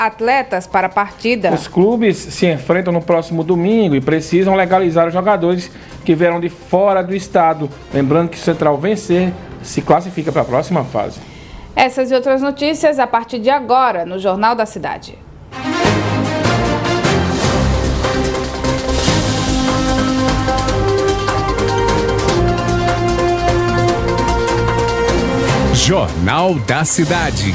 atletas para a partida. Os clubes se enfrentam no próximo domingo e precisam legalizar os jogadores que vieram de fora do estado. Lembrando que se o Central vencer, se classifica para a próxima fase. Essas e outras notícias a partir de agora no Jornal da Cidade. Jornal da Cidade.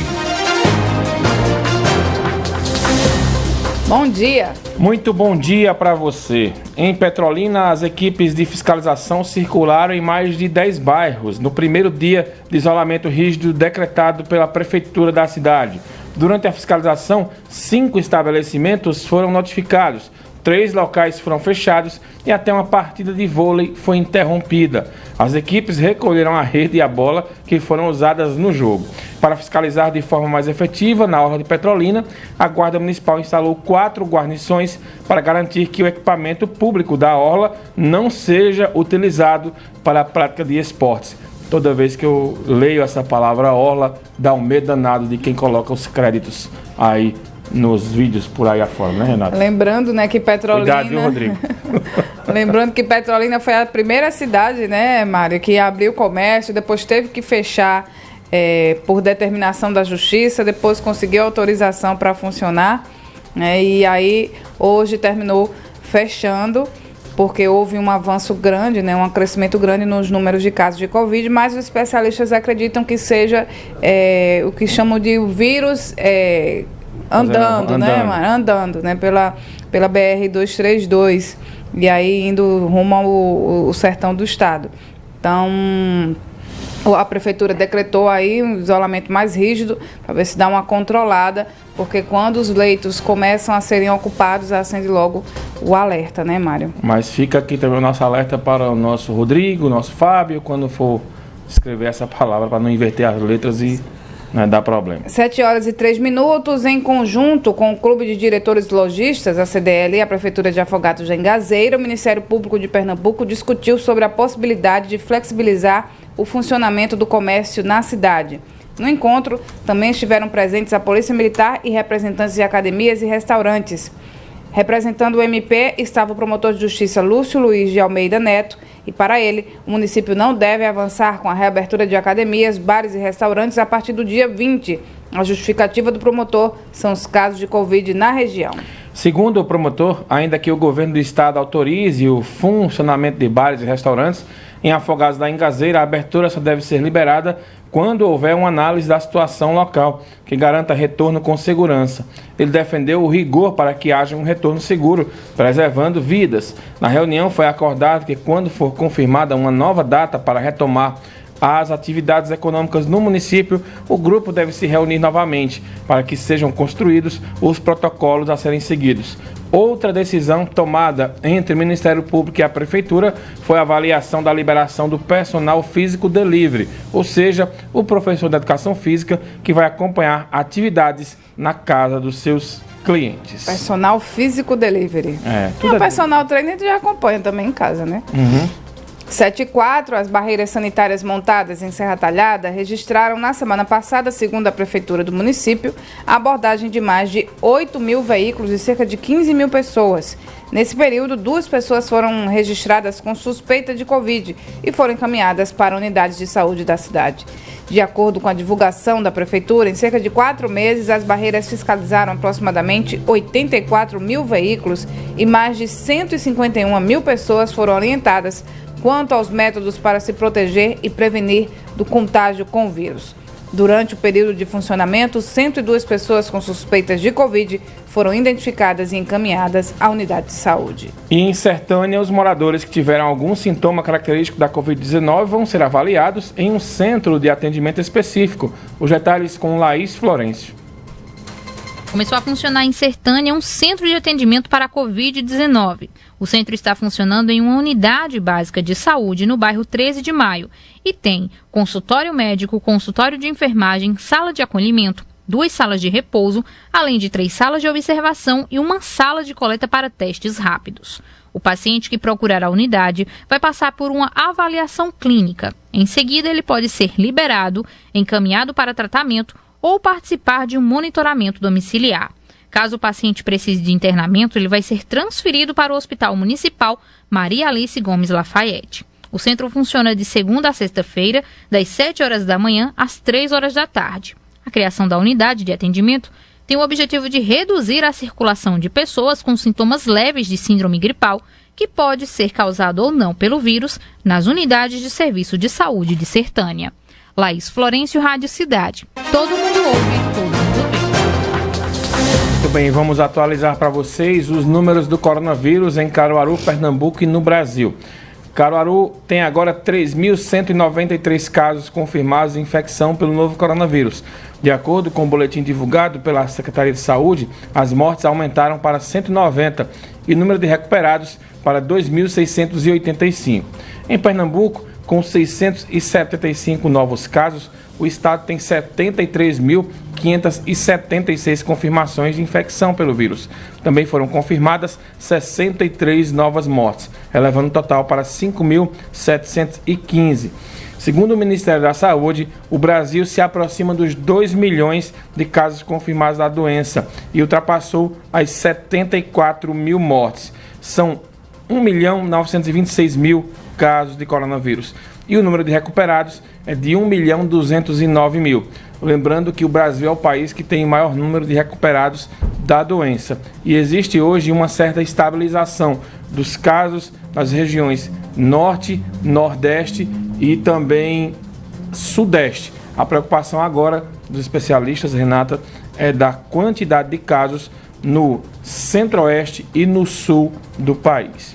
Bom dia. Muito bom dia para você. Em Petrolina, as equipes de fiscalização circularam em mais de 10 bairros no primeiro dia de isolamento rígido decretado pela prefeitura da cidade. Durante a fiscalização, 5 estabelecimentos foram notificados, 3 locais foram fechados e até uma partida de vôlei foi interrompida. As equipes recolheram a rede e a bola que foram usadas no jogo. Para fiscalizar de forma mais efetiva, na orla de Petrolina, a Guarda Municipal instalou 4 guarnições para garantir que o equipamento público da orla não seja utilizado para a prática de esportes. Toda vez que eu leio essa palavra orla, dá um medo danado de quem coloca os créditos aí nos vídeos por aí afora, né, Renato? Lembrando, né, que Petrolina... Cuidado, viu, Rodrigo? Lembrando que Petrolina foi a primeira cidade, né, Mário, que abriu o comércio, depois teve que fechar por determinação da Justiça, depois conseguiu autorização para funcionar, né, e aí hoje terminou fechando, porque houve um avanço grande, né, um crescimento grande nos números de casos de Covid, mas os especialistas acreditam que seja o que chamam de vírus... Andando, né, pela BR-232 e aí indo rumo ao sertão do estado. Então, a prefeitura decretou aí um isolamento mais rígido para ver se dá uma controlada, porque quando os leitos começam a serem ocupados, acende logo o alerta, né, Mário? Mas fica aqui também o nosso alerta para o nosso Rodrigo, o nosso Fábio, quando for escrever essa palavra, para não inverter as letras e não dá problema. 7h03, em conjunto com o Clube de Diretores Lojistas, a CDL e a Prefeitura de Afogados de Engazeira, o Ministério Público de Pernambuco discutiu sobre a possibilidade de flexibilizar o funcionamento do comércio na cidade. No encontro, também estiveram presentes a Polícia Militar e representantes de academias e restaurantes. Representando o MP estava o promotor de justiça Lúcio Luiz de Almeida Neto e, para ele, o município não deve avançar com a reabertura de academias, bares e restaurantes a partir do dia 20. A justificativa do promotor são os casos de Covid na região. Segundo o promotor, ainda que o governo do estado autorize o funcionamento de bares e restaurantes, em Afogados da Engazeira, a abertura só deve ser liberada quando houver uma análise da situação local, que garanta retorno com segurança. Ele defendeu o rigor para que haja um retorno seguro, preservando vidas. Na reunião foi acordado que, quando for confirmada uma nova data para retomar as atividades econômicas no município, o grupo deve se reunir novamente para que sejam construídos os protocolos a serem seguidos. Outra decisão tomada entre o Ministério Público e a Prefeitura foi a avaliação da liberação do personal físico delivery, ou seja, o professor de educação física que vai acompanhar atividades na casa dos seus clientes. Personal físico delivery. O personal trainer já acompanha também em casa, né? 7h04, as barreiras sanitárias montadas em Serra Talhada registraram na semana passada, segundo a Prefeitura do município, a abordagem de mais de 8 mil veículos e cerca de 15 mil pessoas. Nesse período, 2 pessoas foram registradas com suspeita de Covid e foram encaminhadas para unidades de saúde da cidade. De acordo com a divulgação da Prefeitura, em cerca de 4 meses, as barreiras fiscalizaram aproximadamente 84 mil veículos e mais de 151 mil pessoas foram orientadas quanto aos métodos para se proteger e prevenir do contágio com o vírus. Durante o período de funcionamento, 102 pessoas com suspeitas de Covid foram identificadas e encaminhadas à unidade de saúde. E em Sertânia, os moradores que tiveram algum sintoma característico da Covid-19 vão ser avaliados em um centro de atendimento específico. Os detalhes com Laís Florencio. Começou a funcionar em Sertânia um centro de atendimento para a Covid-19. O centro está funcionando em uma unidade básica de saúde no bairro 13 de Maio e tem consultório médico, consultório de enfermagem, sala de acolhimento, 2 salas de repouso, além de 3 salas de observação e uma sala de coleta para testes rápidos. O paciente que procurar a unidade vai passar por uma avaliação clínica. Em seguida, ele pode ser liberado, encaminhado para tratamento ou participar de um monitoramento domiciliar. Caso o paciente precise de internamento, ele vai ser transferido para o Hospital Municipal Maria Alice Gomes Lafayette. O centro funciona de segunda a sexta-feira, das 7 horas da manhã às 3 horas da tarde. A criação da unidade de atendimento tem o objetivo de reduzir a circulação de pessoas com sintomas leves de síndrome gripal, que pode ser causado ou não pelo vírus, nas unidades de serviço de saúde de Sertânia. Laís Florencio, Rádio Cidade. Todo mundo ouve, todo mundo vê. Muito bem, vamos atualizar para vocês os números do coronavírus em Caruaru, Pernambuco e no Brasil. Caruaru tem agora 3.193 casos confirmados de infecção pelo novo coronavírus. De acordo com o boletim divulgado pela Secretaria de Saúde, as mortes aumentaram para 190 e o número de recuperados para 2.685. Em Pernambuco, com 675 novos casos, o estado tem 73.576 confirmações de infecção pelo vírus. Também foram confirmadas 63 novas mortes, elevando o total para 5.715. Segundo o Ministério da Saúde, o Brasil se aproxima dos 2 milhões de casos confirmados da doença e ultrapassou as 74 mil mortes. São 1.926.000 casos de coronavírus. E o número de recuperados é de 1.209.000. Lembrando que o Brasil é o país que tem o maior número de recuperados da doença. E existe hoje uma certa estabilização dos casos nas regiões Norte, Nordeste e também Sudeste. A preocupação agora dos especialistas, Renata, é da quantidade de casos no Centro-Oeste e no Sul do país.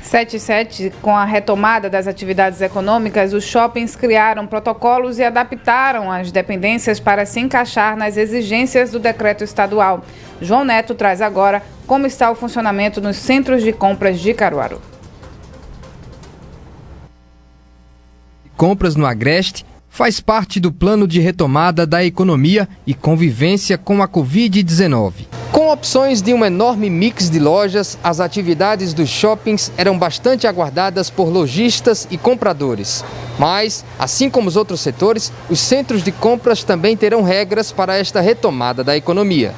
7.7, com a retomada das atividades econômicas, os shoppings criaram protocolos e adaptaram as dependências para se encaixar nas exigências do decreto estadual. João Neto traz agora como está o funcionamento nos centros de compras de Caruaru. Compras no Agreste faz parte do plano de retomada da economia e convivência com a Covid-19. Com opções de um enorme mix de lojas, as atividades dos shoppings eram bastante aguardadas por lojistas e compradores. Mas, assim como os outros setores, os centros de compras também terão regras para esta retomada da economia.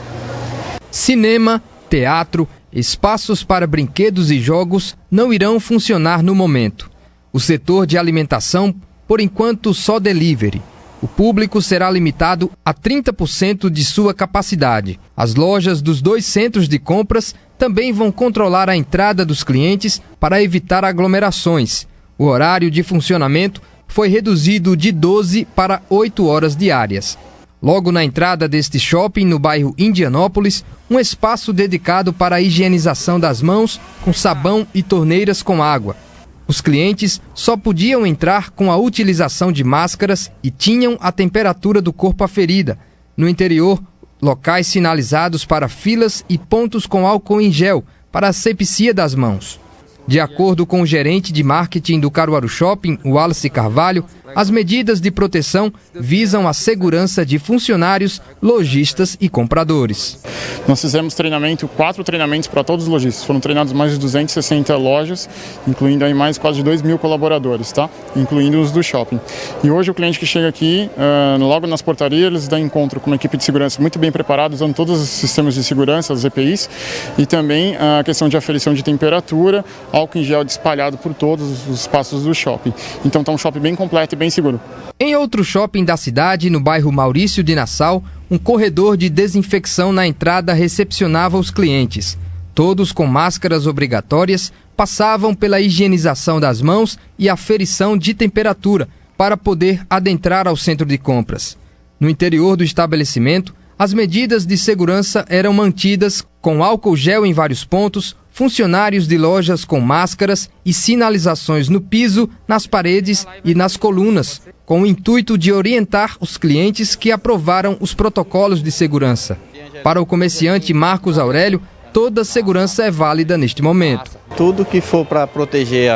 Cinema, teatro, espaços para brinquedos e jogos não irão funcionar no momento. O setor de alimentação, por enquanto, só delivery. O público será limitado a 30% de sua capacidade. As lojas dos 2 centros de compras também vão controlar a entrada dos clientes para evitar aglomerações. O horário de funcionamento foi reduzido de 12 para 8 horas diárias. Logo na entrada deste shopping, no bairro Indianópolis, um espaço dedicado para a higienização das mãos com sabão e torneiras com água. Os clientes só podiam entrar com a utilização de máscaras e tinham a temperatura do corpo aferida. No interior, locais sinalizados para filas e pontos com álcool em gel para a asepsia das mãos. De acordo com o gerente de marketing do Caruaru Shopping, Wallace Carvalho, as medidas de proteção visam a segurança de funcionários, lojistas e compradores. Nós fizemos 4 treinamentos para todos os lojistas. Foram treinados mais de 260 lojas, incluindo aí mais quase 2.000 colaboradores, tá? Incluindo os do shopping. E hoje o cliente que chega aqui, logo nas portarias, eles dão encontro com uma equipe de segurança muito bem preparada, usando todos os sistemas de segurança, as EPIs, e também a questão de aferição de temperatura, álcool em gel espalhado por todos os espaços do shopping. Então está um shopping bem completo e bem seguro. Em outro shopping da cidade, no bairro Maurício de Nassau, um corredor de desinfecção na entrada recepcionava os clientes. Todos com máscaras obrigatórias passavam pela higienização das mãos e aferição de temperatura para poder adentrar ao centro de compras. No interior do estabelecimento, as medidas de segurança eram mantidas com álcool gel em vários pontos, funcionários de lojas com máscaras e sinalizações no piso, nas paredes e nas colunas, com o intuito de orientar os clientes que aprovaram os protocolos de segurança. Para o comerciante Marcos Aurélio, toda a segurança é válida neste momento. Tudo que for para proteger,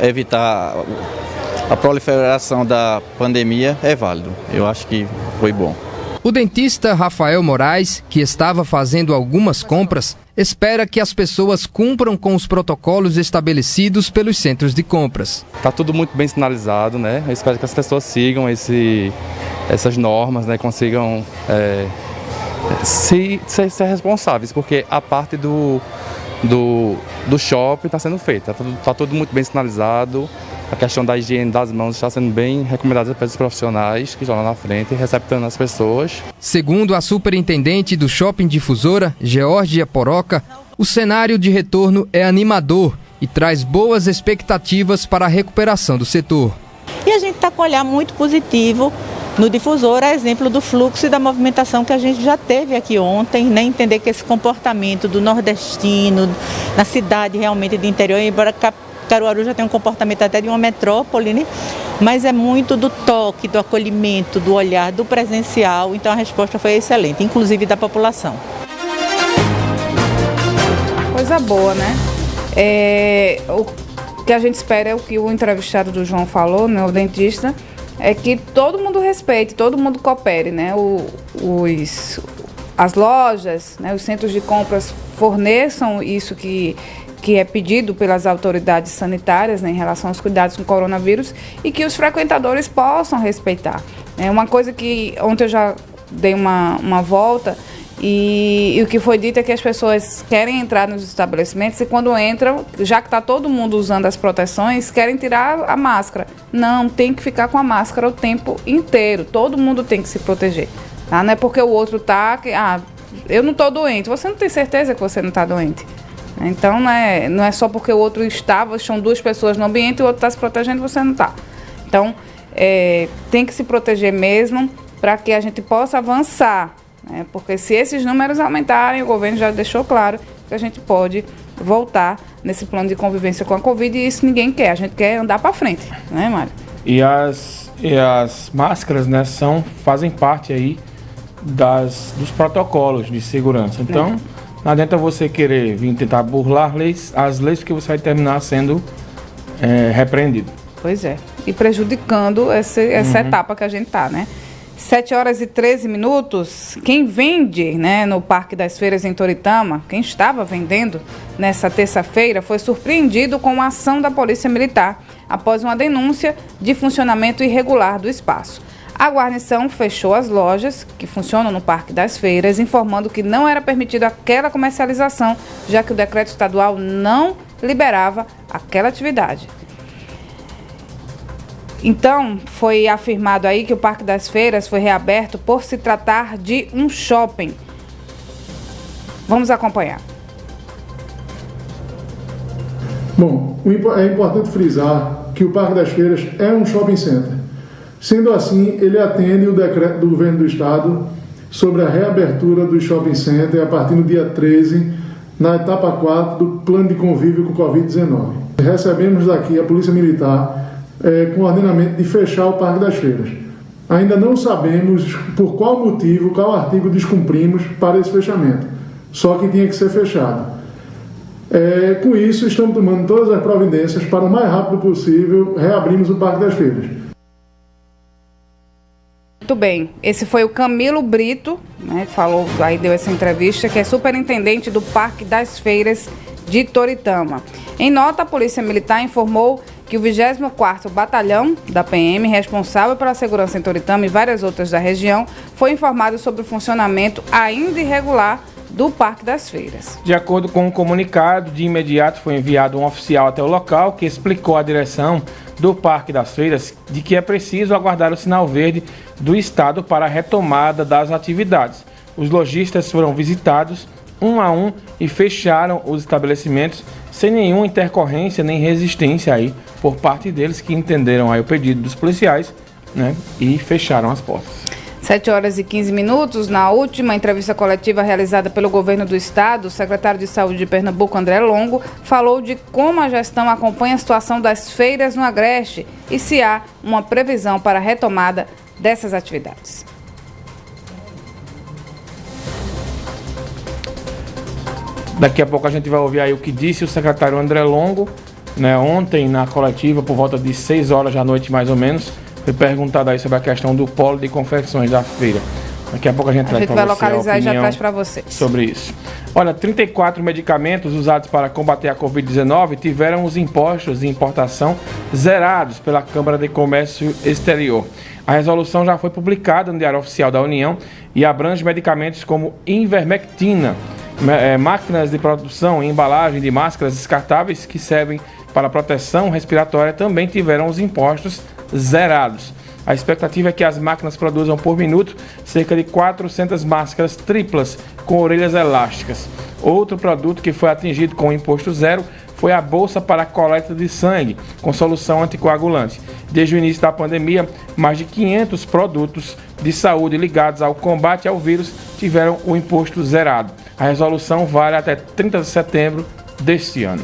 evitar a proliferação da pandemia é válido. Eu acho que foi bom. O dentista Rafael Moraes, que estava fazendo algumas compras, espera que as pessoas cumpram com os protocolos estabelecidos pelos centros de compras. Está tudo muito bem sinalizado, né? Eu espero que as pessoas sigam essas normas, né? Consigam ser responsáveis, porque a parte do shopping está sendo feita, está tudo muito bem sinalizado, a questão da higiene das mãos está sendo bem recomendada pelos profissionais que estão lá na frente, receptando as pessoas. Segundo a superintendente do Shopping Difusora, Geórgia Poroca, o cenário de retorno é animador e traz boas expectativas para a recuperação do setor. E a gente está com um olhar muito positivo no Difusora, a exemplo do fluxo e da movimentação que a gente já teve aqui ontem, né? Entender que esse comportamento do nordestino, na cidade realmente de interior, embora Caruaru já tem um comportamento até de uma metrópole, né? Mas é muito do toque, do acolhimento, do olhar, do presencial, então a resposta foi excelente, inclusive da população. Coisa boa, né? O que a gente espera é o que o entrevistado do João falou, né, o dentista, é que todo mundo respeite, todo mundo coopere, né? As lojas, né, os centros de compras forneçam isso que é pedido pelas autoridades sanitárias, né, em relação aos cuidados com o coronavírus, e que os frequentadores possam respeitar. É uma coisa que ontem eu já dei uma volta e o que foi dito é que as pessoas querem entrar nos estabelecimentos e quando entram, já que está todo mundo usando as proteções, querem tirar a máscara. Não, tem que ficar com a máscara o tempo inteiro, todo mundo tem que se proteger. Tá? Não é porque o outro está, eu não estou doente, você não tem certeza que você não está doente. Então não é só porque o outro estão duas pessoas no ambiente e o outro está se protegendo e você não está. Então tem que se proteger mesmo para que a gente possa avançar. Porque se esses números aumentarem, o governo já deixou claro que a gente pode voltar nesse plano de convivência com a Covid e isso ninguém quer, a gente quer andar para frente, né, Mário? E as máscaras, né, fazem parte aí dos protocolos de segurança. Então, não adianta você querer vir tentar burlar as leis que você vai terminar sendo repreendido. Pois é, e prejudicando essa etapa que a gente está, né? 7h13, quem vende, né, no Parque das Feiras em Toritama, quem estava vendendo nessa terça-feira, foi surpreendido com a ação da Polícia Militar após uma denúncia de funcionamento irregular do espaço. A guarnição fechou as lojas que funcionam no Parque das Feiras, informando que não era permitida aquela comercialização, já que o decreto estadual não liberava aquela atividade. Então, foi afirmado aí que o Parque das Feiras foi reaberto por se tratar de um shopping. Vamos acompanhar. Bom, é importante frisar que o Parque das Feiras é um shopping center. Sendo assim, ele atende o decreto do governo do estado sobre a reabertura do shopping center a partir do dia 13, na etapa 4 do plano de convívio com o Covid-19. Recebemos daqui a Polícia Militar com o ordenamento de fechar o Parque das Feiras. Ainda não sabemos por qual motivo, qual artigo descumprimos para esse fechamento, só que tinha que ser fechado. Com isso, estamos tomando todas as providências para o mais rápido possível reabrirmos o Parque das Feiras. Muito bem, esse foi o Camilo Brito, né, falou, aí deu essa entrevista, que é superintendente do Parque das Feiras de Toritama. Em nota, a Polícia Militar informou que o 24º Batalhão da PM, responsável pela segurança em Toritama e várias outras da região, foi informado sobre o funcionamento ainda irregular do Parque das Feiras. De acordo com o comunicado, de imediato foi enviado um oficial até o local que explicou à direção do Parque das Feiras de que é preciso aguardar o sinal verde do Estado para a retomada das atividades. Os lojistas foram visitados um a um e fecharam os estabelecimentos sem nenhuma intercorrência nem resistência aí por parte deles, que entenderam aí o pedido dos policiais, né, e fecharam as portas. 7h15, na última entrevista coletiva realizada pelo governo do estado, o secretário de Saúde de Pernambuco, André Longo, falou de como a gestão acompanha a situação das feiras no Agreste e se há uma previsão para a retomada dessas atividades. Daqui a pouco a gente vai ouvir aí o que disse o secretário André Longo, né, ontem na coletiva, por volta de 6 horas da noite mais ou menos, foi perguntado aí sobre a questão do polo de confecções da feira. Daqui a pouco a gente vai localizar e já traz para vocês sobre isso. Olha, 34 medicamentos usados para combater a Covid-19 tiveram os impostos de importação zerados pela Câmara de Comércio Exterior. A resolução já foi publicada no Diário Oficial da União e abrange medicamentos como ivermectina, máquinas de produção e embalagem de máscaras descartáveis que servem para proteção respiratória também tiveram os impostos zerados. A expectativa é que as máquinas produzam por minuto cerca de 400 máscaras triplas com orelhas elásticas. Outro produto que foi atingido com o imposto zero foi a bolsa para a coleta de sangue com solução anticoagulante. Desde o início da pandemia, mais de 500 produtos de saúde ligados ao combate ao vírus tiveram o imposto zerado. A resolução vale até 30 de setembro deste ano.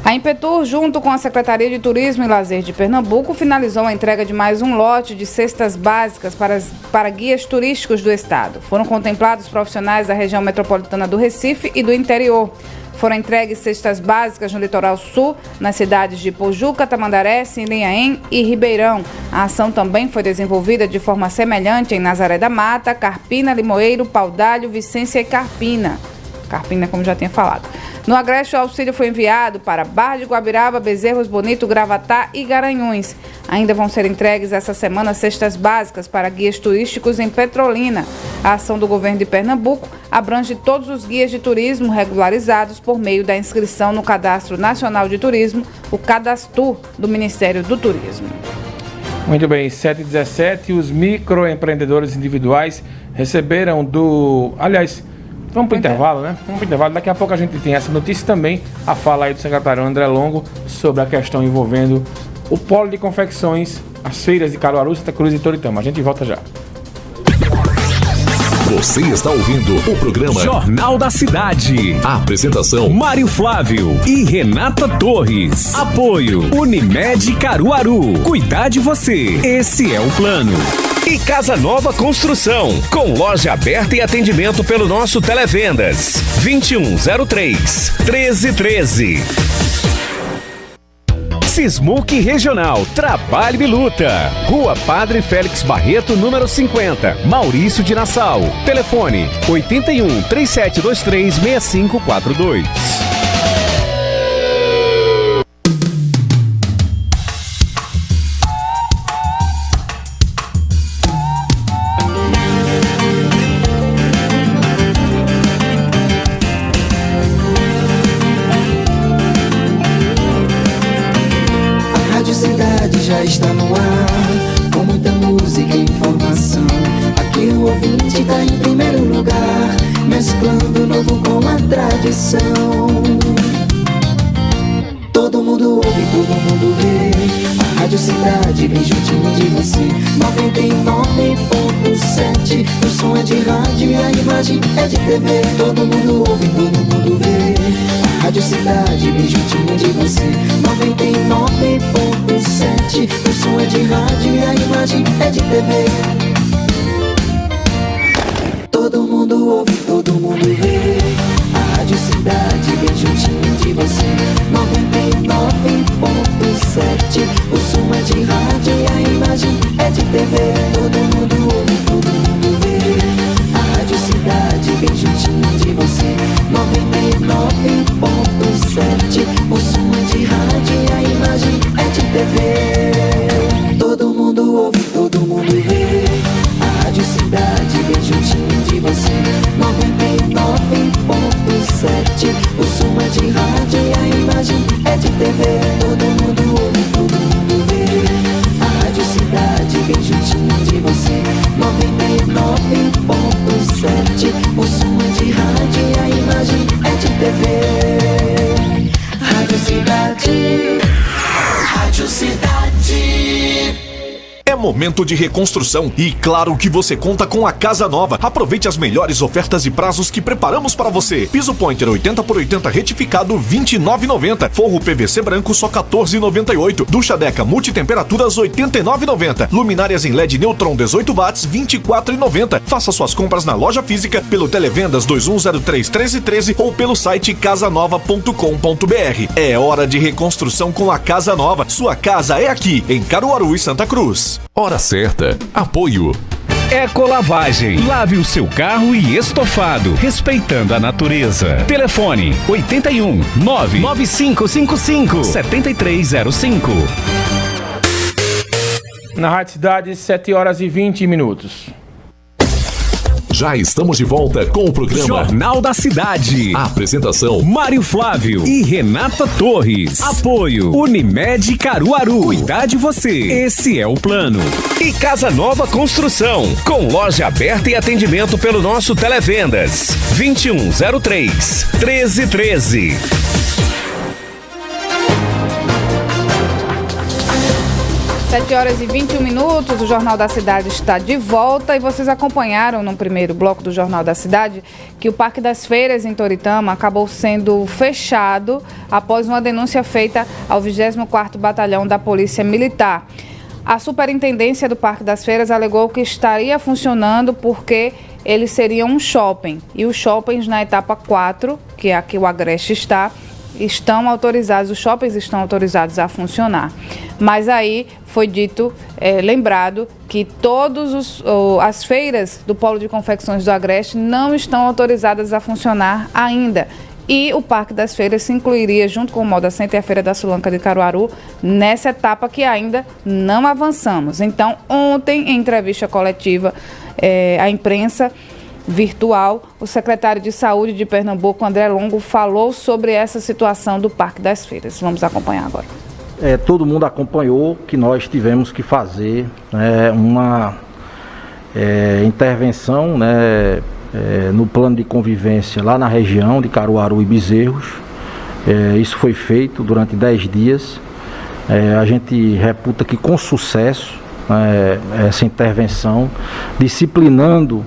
A Impetur, junto com a Secretaria de Turismo e Lazer de Pernambuco, finalizou a entrega de mais um lote de cestas básicas para guias turísticos do estado. Foram contemplados profissionais da região metropolitana do Recife e do interior. Foram entregues cestas básicas no litoral sul, nas cidades de Pojuca, Tamandaré, Sinrinhaém e Ribeirão. A ação também foi desenvolvida de forma semelhante em Nazaré da Mata, Carpina, Limoeiro, Paudalho, Vicência e Carpina. Carpina, como já tinha falado. No Agreste, o auxílio foi enviado para Barra de Guabiraba, Bezerros Bonito, Gravatá e Garanhuns. Ainda vão ser entregues essa semana cestas básicas para guias turísticos em Petrolina. A ação do governo de Pernambuco abrange todos os guias de turismo regularizados por meio da inscrição no Cadastro Nacional de Turismo, o Cadastur do Ministério do Turismo. Muito bem, 7h17, os microempreendedores individuais receberam vamos para o intervalo, né? Vamos para o intervalo. Daqui a pouco a gente tem essa notícia também, a fala aí do secretário André Longo sobre a questão envolvendo o polo de confecções, as feiras de Caruaru, Santa Cruz e Toritama. A gente volta já. Você está ouvindo o programa Jornal da Cidade. A apresentação: Mário Flávio e Renata Torres. Apoio: Unimed Caruaru. Cuidar de você. Esse é o plano. E Casa Nova Construção, com loja aberta e atendimento pelo nosso Televendas 2103-1313. Sismuc Regional, Trabalho e Luta. Rua Padre Félix Barreto, número 50, Maurício de Nassau. Telefone 81-3723-6542. Está no ar, com muita música e informação. Aqui o ouvinte está em primeiro lugar, mesclando o novo com a tradição. Todo mundo ouve, todo mundo vê. A Rádio Cidade bem juntinho de você. 99.7. O som é de rádio e a imagem é de TV. Todo mundo ouve, todo mundo vê. A Rádio Cidade bem juntinho de você. 99.7. O som é de rádio e a imagem é de TV. Todo mundo ouve, todo mundo vê. A Rádio Cidade bem juntinho de você. 99.7. O som é de rádio e a imagem é de TV. Todo mundo ouve, todo mundo vê. A Rádio Cidade bem juntinho de você. 99.7. O som é de rádio e a imagem é de TV. Todo mundo ouve, todo mundo vê. A Rádio Cidade bem juntinho de você. 99.7. O som é de rádio e a imagem é de TV. Todo mundo ouve, todo mundo vê. A Rádio Cidade bem juntinho de você. 99.7. O som é de rádio e a imagem é de TV. Rádio Cidade. Rádio Cidade. É momento de reconstrução e claro que você conta com a Casa Nova. Aproveite as melhores ofertas e prazos que preparamos para você. Piso Pointer 80x80 retificado 29,90. Forro PVC branco só 14,98. Ducha Deca multitemperaturas 89,90. Luminárias em LED Neutron 18 watts 24,90. Faça suas compras na loja física pelo Televendas 2103-1313 ou pelo site casanova.com.br. É hora de reconstrução com a Casa Nova. Sua casa é aqui em Caruaru e Santa Cruz. Hora certa. Apoio Ecolavagem. Lave o seu carro e estofado, respeitando a natureza. Telefone 81 99555 7305. Na Rádio Cidade, 7 horas e 20 minutos. Já estamos de volta com o programa Jornal da Cidade. Apresentação: Mário Flávio e Renata Torres. Apoio Unimed Caruaru. Cuidar de você. Esse é o plano. E Casa Nova Construção, com loja aberta e atendimento pelo nosso Televendas 2103 1313. 7 horas e 21 minutos, o Jornal da Cidade está de volta e vocês acompanharam no primeiro bloco do Jornal da Cidade que o Parque das Feiras em Toritama acabou sendo fechado após uma denúncia feita ao 24º Batalhão da Polícia Militar. A superintendência do Parque das Feiras alegou que estaria funcionando porque ele seria um shopping e os shoppings na etapa 4, que é aqui o Agreste estão autorizados, os shoppings estão autorizados a funcionar. Mas aí foi dito, lembrado, que todas as feiras do Polo de Confecções do Agreste não estão autorizadas a funcionar ainda. E o Parque das Feiras se incluiria, junto com o Moda Center e a Feira da Sulanca de Caruaru, nessa etapa que ainda não avançamos. Então, ontem, em entrevista coletiva à imprensa virtual, o secretário de Saúde de Pernambuco, André Longo, falou sobre essa situação do Parque das Feiras. Vamos acompanhar agora. Todo mundo acompanhou que nós tivemos que fazer uma intervenção no plano de convivência lá na região de Caruaru e Bezerros. Isso foi feito durante 10 dias. A gente reputa que com sucesso essa intervenção, disciplinando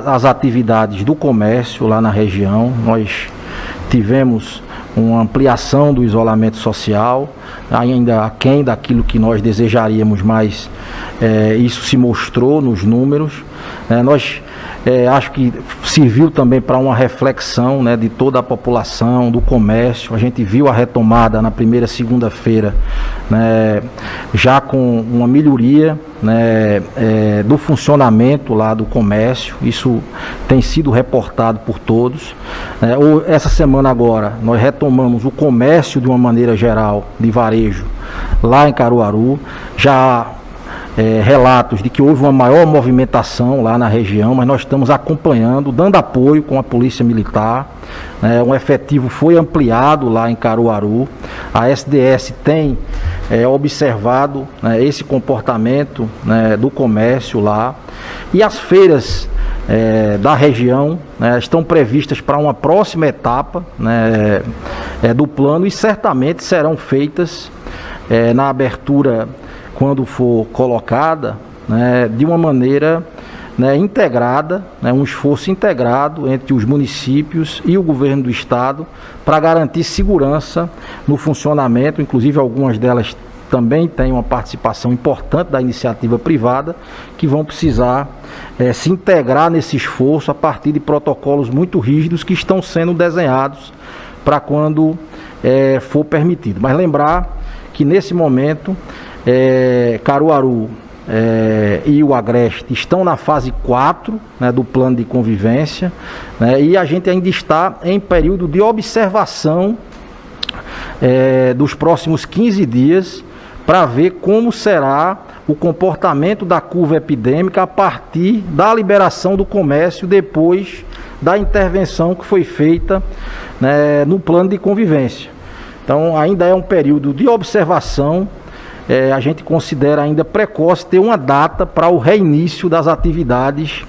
as atividades do comércio lá na região. Nós tivemos uma ampliação do isolamento social, ainda aquém daquilo que nós desejaríamos, mas isso se mostrou nos números. Nós acho que serviu também para uma reflexão de toda a população, do comércio. A gente viu a retomada na primeira segunda-feira, já com uma melhoria do funcionamento lá do comércio. Isso tem sido reportado por todos. Essa semana agora nós retomamos o comércio de uma maneira geral de varejo lá em Caruaru. Já relatos de que houve uma maior movimentação lá na região, mas nós estamos acompanhando, dando apoio com a Polícia Militar. Um efetivo foi ampliado lá em Caruaru. A SDS tem observado esse comportamento do comércio lá. E as feiras da região estão previstas para uma próxima etapa do plano e certamente serão feitas na abertura, quando for colocada, de uma maneira integrada, um esforço integrado entre os municípios e o governo do estado para garantir segurança no funcionamento. Inclusive algumas delas também têm uma participação importante da iniciativa privada, que vão precisar se integrar nesse esforço a partir de protocolos muito rígidos que estão sendo desenhados para quando for permitido. Mas lembrar que nesse momento Caruaru e o Agreste estão na fase 4 do plano de convivência, e a gente ainda está em período de observação dos próximos 15 dias para ver como será o comportamento da curva epidêmica a partir da liberação do comércio depois da intervenção que foi feita no plano de convivência. Então ainda é um período de observação. A gente considera ainda precoce ter uma data para o reinício das atividades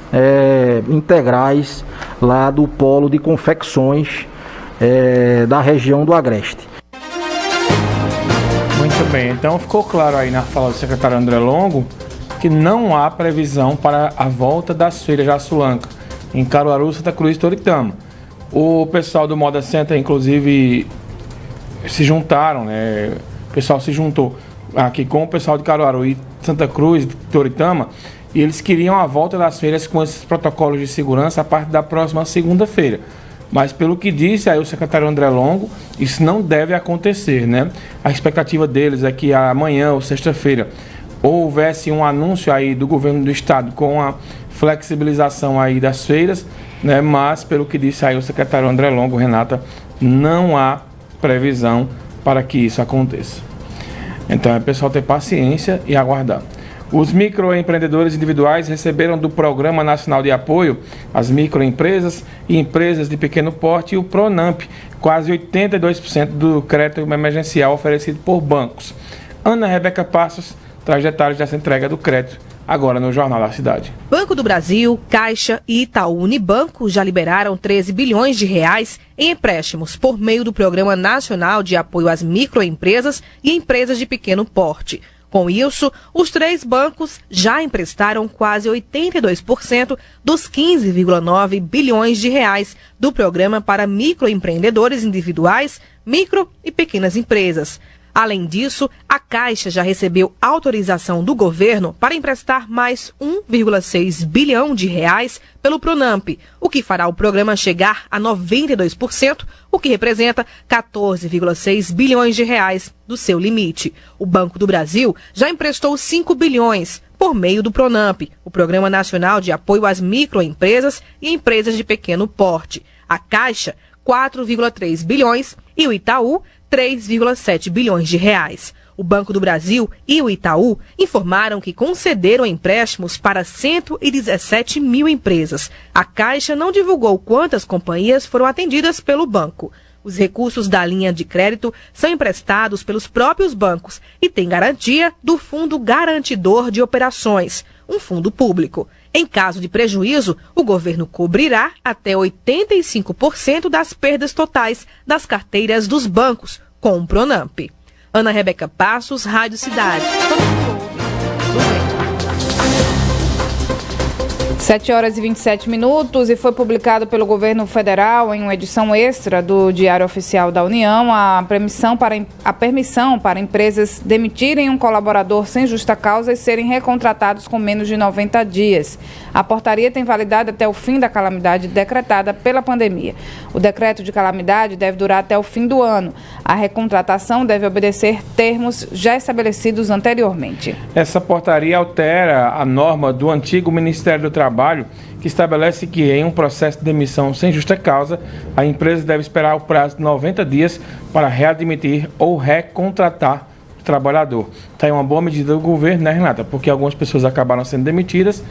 integrais lá do polo de confecções da região do Agreste. Muito bem, então ficou claro aí na fala do secretário André Longo que não há previsão para a volta das feiras da Sulanca em Caruaru, Santa Cruz e Toritama. O pessoal do Moda Center, inclusive, se juntaram, o pessoal se juntou aqui com o pessoal de Caruaru e Santa Cruz, Toritama, e eles queriam a volta das feiras com esses protocolos de segurança a partir da próxima segunda-feira. Mas pelo que disse aí o secretário André Longo, isso não deve acontecer, A expectativa deles é que amanhã ou sexta-feira houvesse um anúncio aí do governo do estado com a flexibilização aí das feiras, né? Mas, pelo que disse aí o secretário André Longo, Renata, não há previsão para que isso aconteça. Então é pessoal ter paciência e aguardar. Os microempreendedores individuais receberam do Programa Nacional de Apoio às Microempresas e Empresas de Pequeno Porte, o PRONAMP, quase 82% do crédito emergencial oferecido por bancos. Ana Rebeca Passos traz detalhes dessa entrega do crédito, agora no Jornal da Cidade. Banco do Brasil, Caixa e Itaú Unibanco já liberaram 13 bilhões de reais em empréstimos por meio do Programa Nacional de Apoio às Microempresas e Empresas de Pequeno Porte. Com isso, os 3 bancos já emprestaram quase 82% dos 15,9 bilhões de reais do programa para microempreendedores individuais, micro e pequenas empresas. Além disso, a Caixa já recebeu autorização do governo para emprestar mais 1,6 bilhão de reais pelo PRONAMP, o que fará o programa chegar a 92%, o que representa 14,6 bilhões de reais do seu limite. O Banco do Brasil já emprestou 5 bilhões por meio do PRONAMP, o Programa Nacional de Apoio às Microempresas e Empresas de Pequeno Porte. A Caixa, 4,3 bilhões e o Itaú, 3,7 bilhões de reais. O Banco do Brasil e o Itaú informaram que concederam empréstimos para 117 mil empresas. A Caixa não divulgou quantas companhias foram atendidas pelo banco. Os recursos da linha de crédito são emprestados pelos próprios bancos e têm garantia do Fundo Garantidor de Operações, um fundo público. Em caso de prejuízo, o governo cobrirá até 85% das perdas totais das carteiras dos bancos com o PRONAMP. Ana Rebeca Passos, Rádio Cidade. 7h27 e foi publicado pelo governo federal em uma edição extra do Diário Oficial da União a permissão para empresas demitirem um colaborador sem justa causa e serem recontratados com menos de 90 dias. A portaria tem validade até o fim da calamidade decretada pela pandemia. O decreto de calamidade deve durar até o fim do ano. A recontratação deve obedecer termos já estabelecidos anteriormente. Essa portaria altera a norma do antigo Ministério do Trabalho, que estabelece que em um processo de demissão sem justa causa, a empresa deve esperar o prazo de 90 dias para readmitir ou recontratar o trabalhador. Está aí uma boa medida do governo, né, Renata? Porque algumas pessoas acabaram sendo demitidas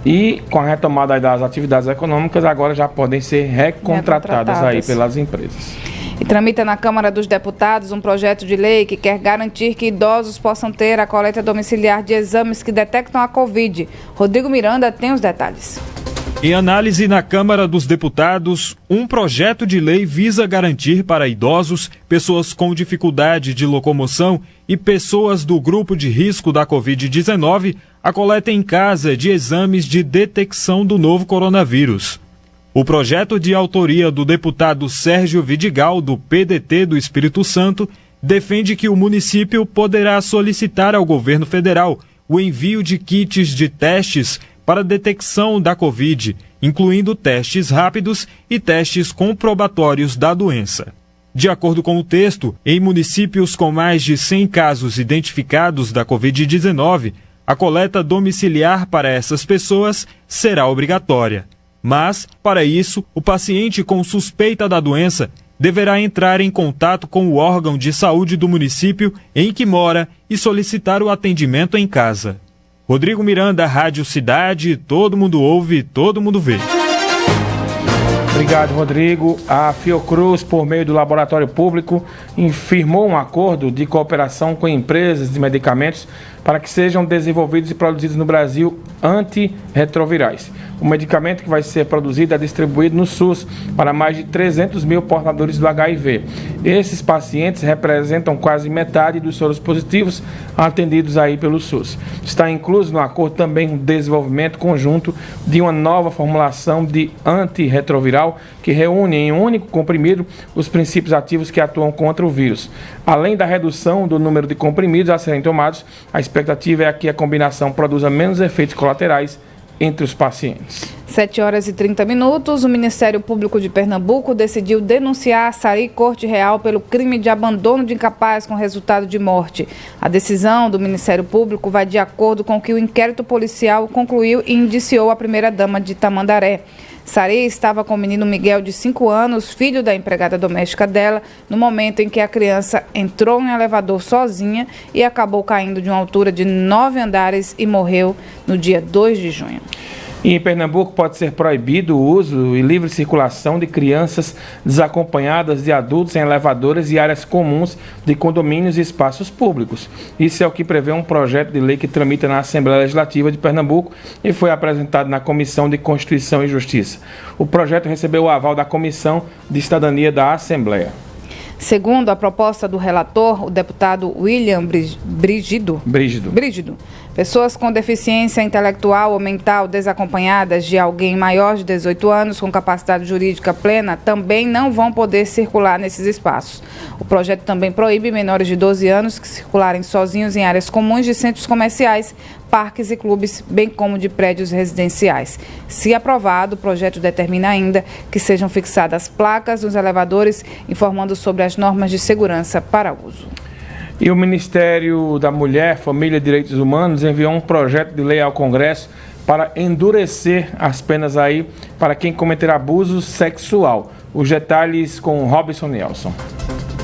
e com a retomada das atividades econômicas agora já podem ser recontratadas aí pelas empresas. E tramita na Câmara dos Deputados um projeto de lei que quer garantir que idosos possam ter a coleta domiciliar de exames que detectam a Covid. Rodrigo Miranda tem os detalhes. Em análise na Câmara dos Deputados, um projeto de lei visa garantir para idosos, pessoas com dificuldade de locomoção e pessoas do grupo de risco da Covid-19 a coleta em casa de exames de detecção do novo coronavírus. O projeto de autoria do deputado Sérgio Vidigal, do PDT do Espírito Santo, defende que o município poderá solicitar ao governo federal o envio de kits de testes para detecção da Covid, incluindo testes rápidos e testes comprobatórios da doença. De acordo com o texto, em municípios com mais de 100 casos identificados da Covid-19, a coleta domiciliar para essas pessoas será obrigatória. Mas, para isso, o paciente com suspeita da doença deverá entrar em contato com o órgão de saúde do município em que mora e solicitar o atendimento em casa. Rodrigo Miranda, Rádio Cidade, todo mundo ouve, todo mundo vê. Obrigado, Rodrigo. A Fiocruz, por meio do Laboratório Público, firmou um acordo de cooperação com empresas de medicamentos para que sejam desenvolvidos e produzidos no Brasil antirretrovirais. O medicamento que vai ser produzido é distribuído no SUS para mais de 300 mil portadores do HIV. Esses pacientes representam quase metade dos soros positivos atendidos aí pelo SUS. Está incluso no acordo também o desenvolvimento conjunto de uma nova formulação de antirretroviral que reúne em um único comprimido os princípios ativos que atuam contra o vírus. Além da redução do número de comprimidos a serem tomados, a expectativa é que a combinação produza menos efeitos colaterais entre os pacientes. 7h30, o Ministério Público de Pernambuco decidiu denunciar Sari Corte Real pelo crime de abandono de incapaz com resultado de morte. A decisão do Ministério Público vai de acordo com o que o inquérito policial concluiu e indiciou a primeira-dama de Tamandaré. Sari estava com o menino Miguel, de 5 anos, filho da empregada doméstica dela, no momento em que a criança entrou em um elevador sozinha e acabou caindo de uma altura de 9 andares e morreu no dia 2 de junho. E em Pernambuco pode ser proibido o uso e livre circulação de crianças desacompanhadas de adultos em elevadores e áreas comuns de condomínios e espaços públicos. Isso é o que prevê um projeto de lei que tramita na Assembleia Legislativa de Pernambuco e foi apresentado na Comissão de Constituição e Justiça. O projeto recebeu o aval da Comissão de Cidadania da Assembleia. Segundo a proposta do relator, o deputado William Brígido, pessoas com deficiência intelectual ou mental desacompanhadas de alguém maior de 18 anos com capacidade jurídica plena também não vão poder circular nesses espaços. O projeto também proíbe menores de 12 anos que circularem sozinhos em áreas comuns de centros comerciais, parques e clubes, bem como de prédios residenciais. Se aprovado, o projeto determina ainda que sejam fixadas placas nos elevadores informando sobre as normas de segurança para uso. E o Ministério da Mulher, Família e Direitos Humanos enviou um projeto de lei ao Congresso para endurecer as penas aí para quem cometer abuso sexual. Os detalhes com Robson Nelson.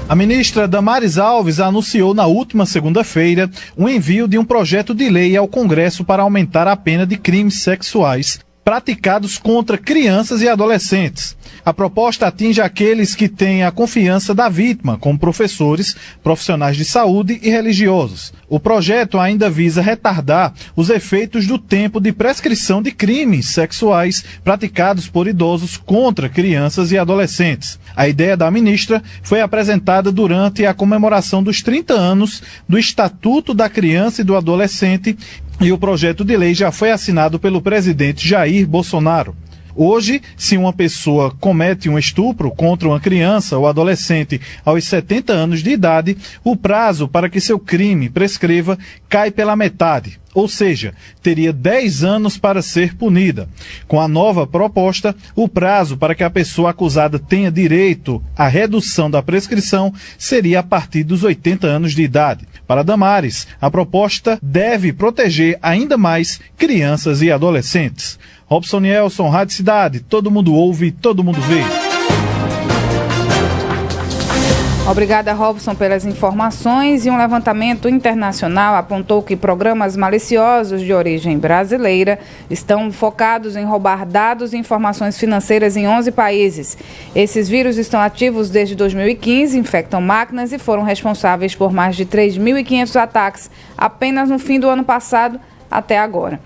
A ministra Damares Alves anunciou na última segunda-feira o envio de um projeto de lei ao Congresso para aumentar a pena de crimes sexuais praticados contra crianças e adolescentes. A proposta atinge aqueles que têm a confiança da vítima, como professores, profissionais de saúde e religiosos. O projeto ainda visa retardar os efeitos do tempo de prescrição de crimes sexuais praticados por idosos contra crianças e adolescentes. A ideia da ministra foi apresentada durante a comemoração dos 30 anos do Estatuto da Criança e do Adolescente, e o projeto de lei já foi assinado pelo presidente Jair Bolsonaro. Hoje, se uma pessoa comete um estupro contra uma criança ou adolescente aos 70 anos de idade, o prazo para que seu crime prescreva cai pela metade, ou seja, teria 10 anos para ser punida. Com a nova proposta, o prazo para que a pessoa acusada tenha direito à redução da prescrição seria a partir dos 80 anos de idade. Para Damares, a proposta deve proteger ainda mais crianças e adolescentes. Robson Nelson, Rádio Cidade, todo mundo ouve, todo mundo vê. Obrigada, Robson, pelas informações. E um levantamento internacional apontou que programas maliciosos de origem brasileira estão focados em roubar dados e informações financeiras em 11 países. Esses vírus estão ativos desde 2015, infectam máquinas e foram responsáveis por mais de 3.500 ataques apenas no fim do ano passado até agora.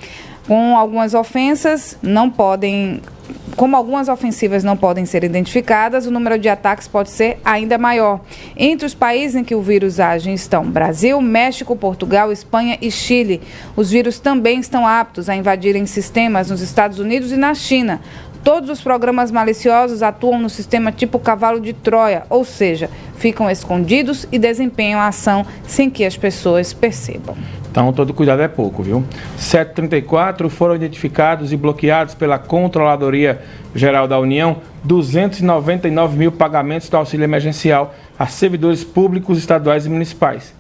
Como algumas ofensivas não podem ser identificadas, o número de ataques pode ser ainda maior. Entre os países em que o vírus age estão Brasil, México, Portugal, Espanha e Chile. Os vírus também estão aptos a invadirem sistemas nos Estados Unidos e na China. Todos os programas maliciosos atuam no sistema tipo cavalo de Troia, ou seja, ficam escondidos e desempenham a ação sem que as pessoas percebam. Então, todo cuidado é pouco, viu? 734 foram identificados e bloqueados pela Controladoria Geral da União 299 mil pagamentos do auxílio emergencial a servidores públicos estaduais e municipais.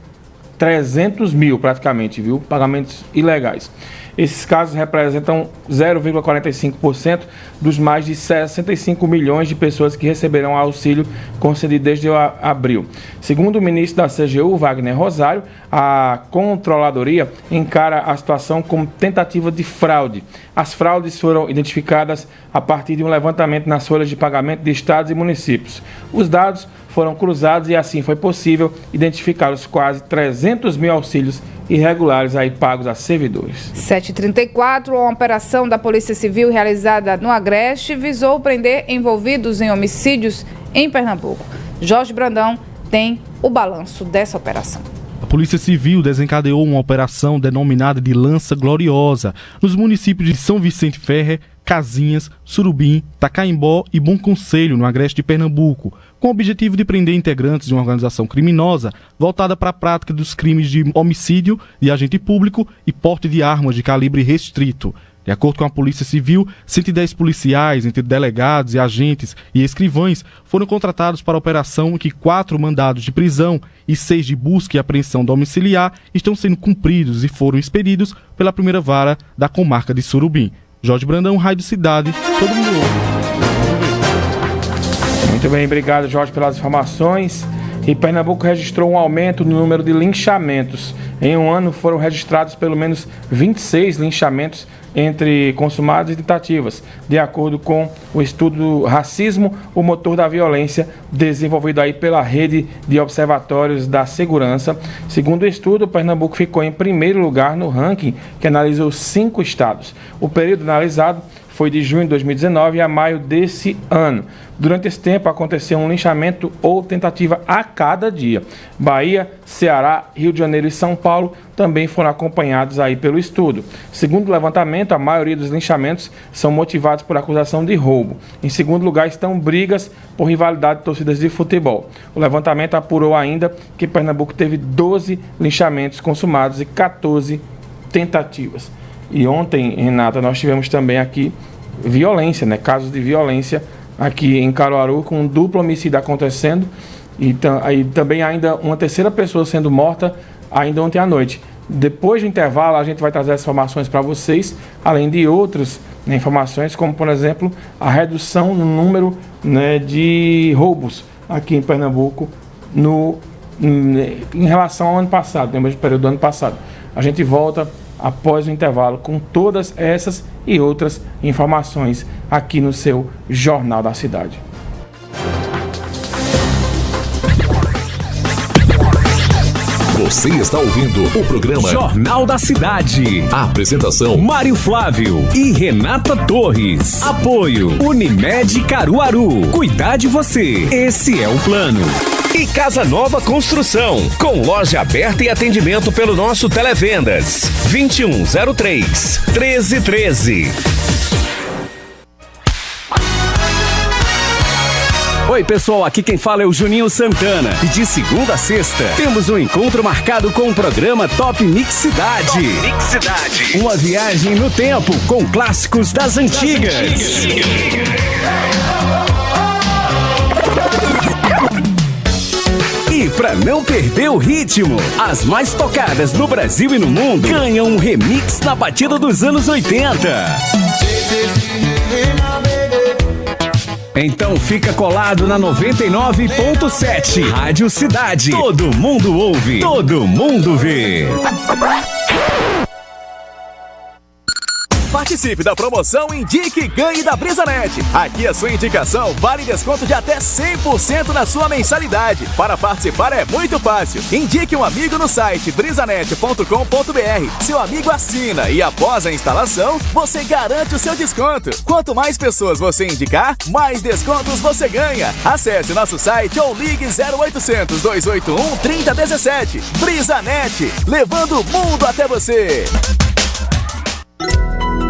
300 mil praticamente, viu? Pagamentos ilegais. Esses casos representam 0,45% dos mais de 65 milhões de pessoas que receberão auxílio concedido desde abril. Segundo o ministro da CGU, Wagner Rosário, a Controladoria encara a situação como tentativa de fraude. As fraudes foram identificadas a partir de um levantamento nas folhas de pagamento de estados e municípios. Os dados foram cruzados e assim foi possível identificar os quase 300 mil auxílios irregulares aí pagos a servidores. 7h34, uma operação da Polícia Civil realizada no Agreste visou prender envolvidos em homicídios em Pernambuco. Jorge Brandão tem o balanço dessa operação. A Polícia Civil desencadeou uma operação denominada de Lança Gloriosa nos municípios de São Vicente Ferrer, Casinhas, Surubim, Tacaimbó e Bom Conselho, no Agreste de Pernambuco, com o objetivo de prender integrantes de uma organização criminosa voltada para a prática dos crimes de homicídio de agente público e porte de armas de calibre restrito. De acordo com a Polícia Civil, 110 policiais, entre delegados e agentes e escrivães, foram contratados para a operação em que 4 mandados de prisão e 6 de busca e apreensão domiciliar estão sendo cumpridos e foram expedidos pela primeira vara da comarca de Surubim. Jorge Brandão, Rádio Cidade, todo mundo ouve. Muito bem, obrigado, Jorge, pelas informações. E Pernambuco registrou um aumento no número de linchamentos. Em um ano foram registrados pelo menos 26 linchamentos entre consumados e tentativas, de acordo com o estudo Racismo, o Motor da Violência, desenvolvido aí pela Rede de Observatórios da Segurança. Segundo o estudo, Pernambuco ficou em primeiro lugar no ranking, que analisou 5 estados. O período analisado foi de junho de 2019 a maio desse ano. Durante esse tempo aconteceu um linchamento ou tentativa a cada dia. Bahia, Ceará, Rio de Janeiro e São Paulo também foram acompanhados aí pelo estudo. Segundo o levantamento, a maioria dos linchamentos são motivados por acusação de roubo. Em segundo lugar estão brigas por rivalidade de torcidas de futebol. O levantamento apurou ainda que Pernambuco teve 12 linchamentos consumados e 14 tentativas. E ontem, Renata, nós tivemos também aqui violência, né? Casos de violência aqui em Caruaru, com um duplo homicídio acontecendo e aí também ainda uma terceira pessoa sendo morta ainda ontem à noite. Depois do intervalo, a gente vai trazer as informações para vocês, além de outras, né, informações, como, por exemplo, a redução no número, né, de roubos aqui em Pernambuco em relação ao ano passado, no mesmo período do ano passado. A gente volta após o intervalo com todas essas e outras informações aqui no seu Jornal da Cidade. Você está ouvindo o programa Jornal da Cidade. A apresentação: Mário Flávio e Renata Torres. Apoio: Unimed Caruaru. Cuidar de você. Esse é o plano. E Casa Nova Construção, com loja aberta e atendimento pelo nosso Televendas 2103-1313. Oi pessoal, aqui quem fala é o Juninho Santana e de segunda a sexta temos um encontro marcado com o programa Top Mix Cidade. Uma viagem no tempo com clássicos das antigas. E para não perder o ritmo, as mais tocadas no Brasil e no mundo ganham um remix na batida dos anos 80. Então fica colado na 99.7 Rádio Cidade. Todo mundo ouve, todo mundo vê. Participe da promoção Indique e Ganhe da Brisanet. Aqui a sua indicação vale desconto de até 100% na sua mensalidade. Para participar é muito fácil. Indique um amigo no site brisanet.com.br. Seu amigo assina e após a instalação, você garante o seu desconto. Quanto mais pessoas você indicar, mais descontos você ganha. Acesse nosso site ou ligue 0800 281 3017. Brisanet, levando o mundo até você.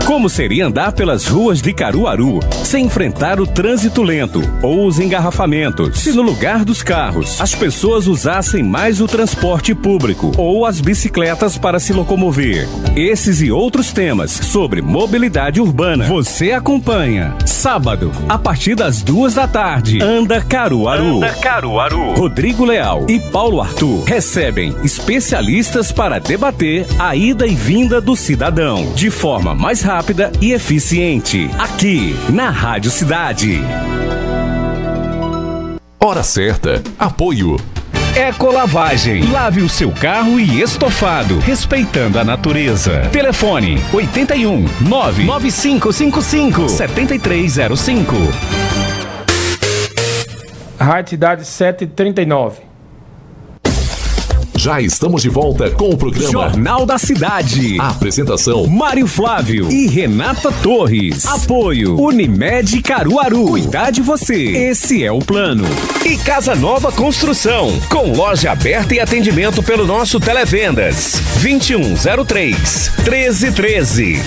Como seria andar pelas ruas de Caruaru sem enfrentar o trânsito lento ou os engarrafamentos? Se no lugar dos carros, as pessoas usassem mais o transporte público ou as bicicletas para se locomover. Esses e outros temas sobre mobilidade urbana você acompanha. Sábado, a partir das 2 da tarde, Anda Caruaru. Rodrigo Leal e Paulo Arthur recebem especialistas para debater a ida e vinda do cidadão de forma mais rápida e eficiente, aqui na Rádio Cidade. Hora certa. Apoio Ecolavagem. Lave o seu carro e estofado, respeitando a natureza. Telefone 81 99555 7305. Rádio Cidade 739. Já estamos de volta com o programa Jornal da Cidade. A apresentação: Mário Flávio e Renata Torres. Apoio: Unimed Caruaru. Cuidar de você. Esse é o plano. E Casa Nova Construção, com loja aberta e atendimento pelo nosso Televendas 2103-1313.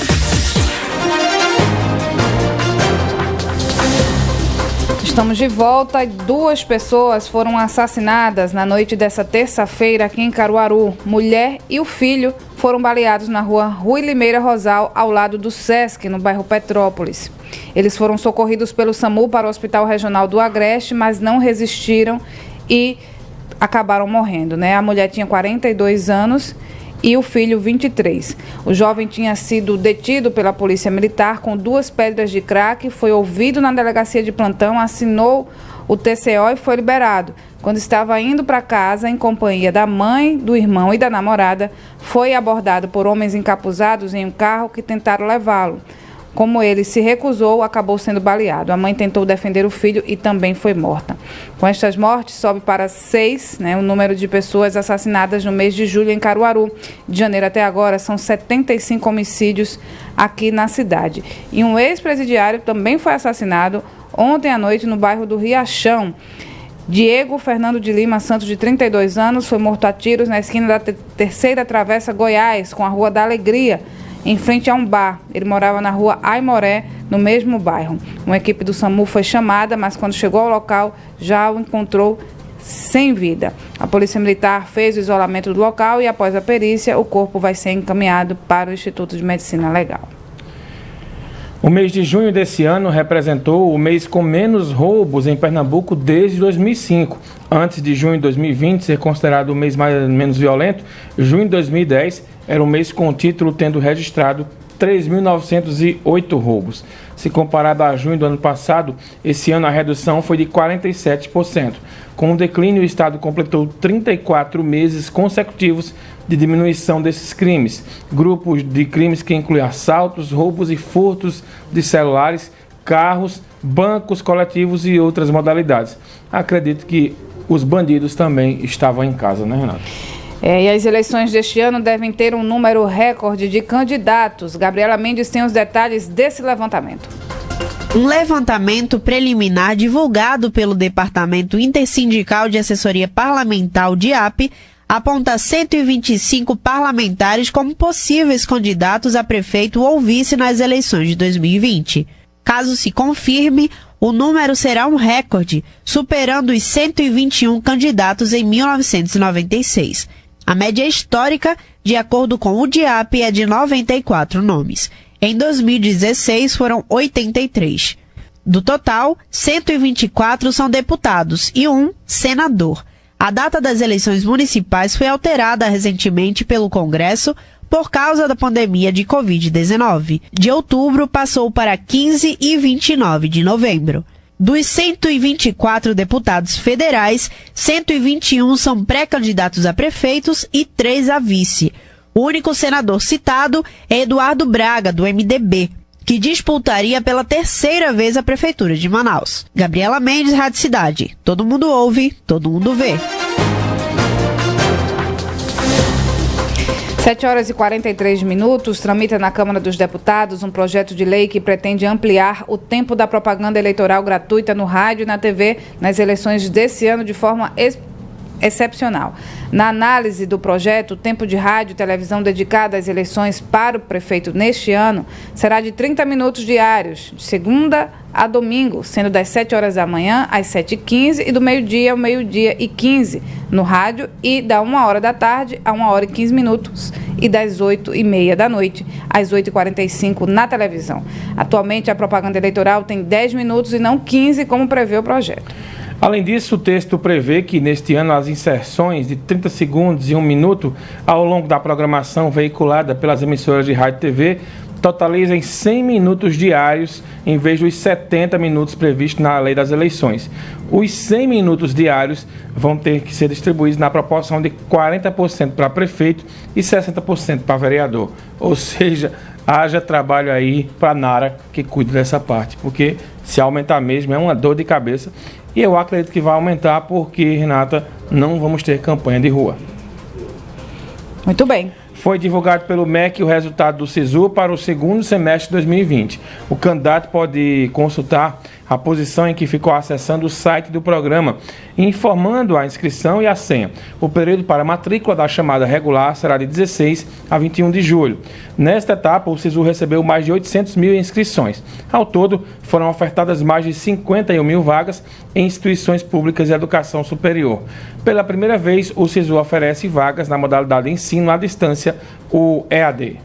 Estamos de volta e 2 pessoas foram assassinadas na noite dessa terça-feira aqui em Caruaru. Mulher e o filho foram baleados na rua Rui Limeira Rosal, ao lado do Sesc, no bairro Petrópolis. Eles foram socorridos pelo SAMU para o Hospital Regional do Agreste, mas não resistiram e acabaram morrendo, né? A mulher tinha 42 anos e o filho 23. O jovem tinha sido detido pela Polícia Militar com 2 pedras de crack, foi ouvido na delegacia de plantão, assinou o TCO e foi liberado. Quando estava indo para casa em companhia da mãe, do irmão e da namorada, foi abordado por homens encapuzados em um carro que tentaram levá-lo. Como ele se recusou, acabou sendo baleado. A mãe tentou defender o filho e também foi morta. Com estas mortes, sobe para 6, o número de pessoas assassinadas no mês de julho em Caruaru. De janeiro até agora, são 75 homicídios aqui na cidade. E um ex-presidiário também foi assassinado ontem à noite no bairro do Riachão. Diego Fernando de Lima Santos, de 32 anos, foi morto a tiros na esquina da Terceira Travessa Goiás, com a Rua da Alegria, em frente a um bar. Ele morava na rua Aimoré, no mesmo bairro. Uma equipe do SAMU foi chamada, mas quando chegou ao local, já o encontrou sem vida. A Polícia Militar fez o isolamento do local e, após a perícia, o corpo vai ser encaminhado para o Instituto de Medicina Legal. O mês de junho desse ano representou o mês com menos roubos em Pernambuco desde 2005. Antes de junho de 2020 ser considerado o mês menos violento, junho de 2010 era o mês com o título tendo registrado 3.908 roubos. Se comparado a junho do ano passado, esse ano a redução foi de 47%. Com o declínio, o Estado completou 34 meses consecutivos de diminuição desses crimes. Grupos de crimes que incluem assaltos, roubos e furtos de celulares, carros, bancos coletivos e outras modalidades. Acredito que os bandidos também estavam em casa, né, Renato? E as eleições deste ano devem ter um número recorde de candidatos. Gabriela Mendes tem os detalhes desse levantamento. Um levantamento preliminar divulgado pelo Departamento Intersindical de Assessoria Parlamentar, o DIAP, aponta 125 parlamentares como possíveis candidatos a prefeito ou vice nas eleições de 2020. Caso se confirme, o número será um recorde, superando os 121 candidatos em 1996. A média histórica, de acordo com o DIAP, é de 94 nomes. Em 2016, foram 83. Do total, 124 são deputados e 1 senador. A data das eleições municipais foi alterada recentemente pelo Congresso por causa da pandemia de Covid-19. De outubro, passou para 15 e 29 de novembro. Dos 124 deputados federais, 121 são pré-candidatos a prefeitos e 3 a vice. O único senador citado é Eduardo Braga, do MDB, que disputaria pela 3ª vez a Prefeitura de Manaus. Gabriela Mendes, Rádio Cidade. Todo mundo ouve, todo mundo vê. 7h43, tramita na Câmara dos Deputados um projeto de lei que pretende ampliar o tempo da propaganda eleitoral gratuita no rádio e na TV nas eleições desse ano de forma excepcional. Na análise do projeto, o tempo de rádio e televisão dedicado às eleições para o prefeito neste ano será de 30 minutos diários, de segunda a domingo, sendo das 7 horas da manhã às 7h15 e do meio-dia ao meio-dia e 15 no rádio e da 1h da tarde a 1h15 e das 8h30 da noite às 8h45 na televisão. Atualmente, a propaganda eleitoral tem 10 minutos e não 15, como prevê o projeto. Além disso, o texto prevê que neste ano as inserções de 30 segundos e 1 minuto ao longo da programação veiculada pelas emissoras de rádio e TV totalizem 100 minutos diários em vez dos 70 minutos previstos na lei das eleições. Os 100 minutos diários vão ter que ser distribuídos na proporção de 40% para prefeito e 60% para vereador. Ou seja, haja trabalho aí para a Nara que cuide dessa parte, porque se aumentar mesmo é uma dor de cabeça. E eu acredito que vai aumentar porque, Renata, não vamos ter campanha de rua. Muito bem. Foi divulgado pelo MEC o resultado do SISU para o segundo semestre de 2020. O candidato pode consultar a posição em que ficou acessando o site do programa, informando a inscrição e a senha. O período para a matrícula da chamada regular será de 16 a 21 de julho. Nesta etapa, o SISU recebeu mais de 800 mil inscrições. Ao todo, foram ofertadas mais de 51 mil vagas em instituições públicas de educação superior. Pela primeira vez, o SISU oferece vagas na modalidade ensino à distância distância, o EAD.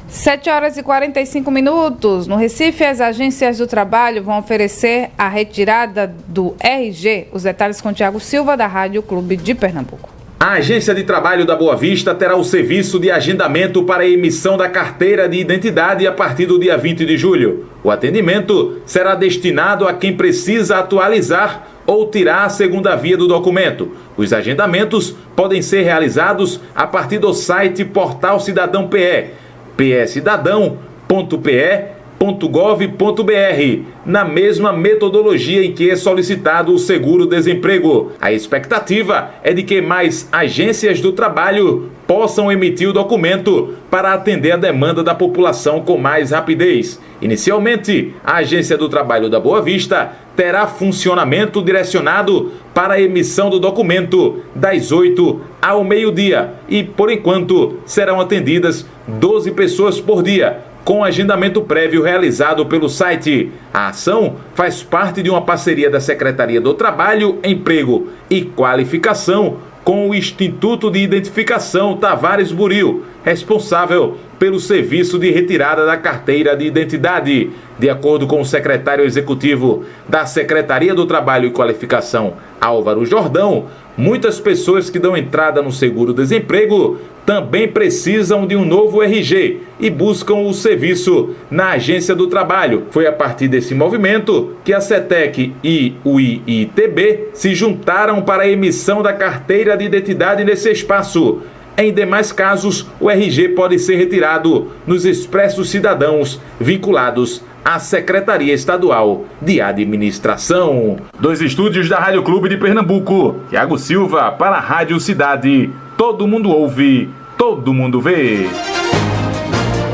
7 horas e 45 minutos. No Recife, as agências do trabalho vão oferecer a retirada do RG. Os detalhes com Tiago Silva, da Rádio Clube de Pernambuco. A Agência de Trabalho da Boa Vista terá o serviço de agendamento para a emissão da carteira de identidade a partir do dia 20 de julho. O atendimento será destinado a quem precisa atualizar ou tirar a segunda via do documento. Os agendamentos podem ser realizados a partir do site Portal Cidadão PE, pcidadão.pe.gov.br, na mesma metodologia em que é solicitado o seguro-desemprego. A expectativa é de que mais agências do trabalho possam emitir o documento para atender a demanda da população com mais rapidez. Inicialmente, a Agência do Trabalho da Boa Vista terá funcionamento direcionado para a emissão do documento das 8 ao meio-dia e, por enquanto, serão atendidas 12 pessoas por dia, com agendamento prévio realizado pelo site. A ação faz parte de uma parceria da Secretaria do Trabalho, Emprego e Qualificação com o Instituto de Identificação Tavares Buril, responsável pelo serviço de retirada da carteira de identidade. De acordo com o secretário executivo da Secretaria do Trabalho e Qualificação, Álvaro Jordão, muitas pessoas que dão entrada no seguro-desemprego também precisam de um novo RG e buscam o serviço na Agência do Trabalho. Foi a partir desse movimento que a CETEC e o IITB se juntaram para a emissão da carteira de identidade nesse espaço. Em demais casos, o RG pode ser retirado nos expressos cidadãos vinculados à Secretaria Estadual de Administração. Dos estúdios da Rádio Clube de Pernambuco, Tiago Silva para a Rádio Cidade. Todo mundo ouve, todo mundo vê.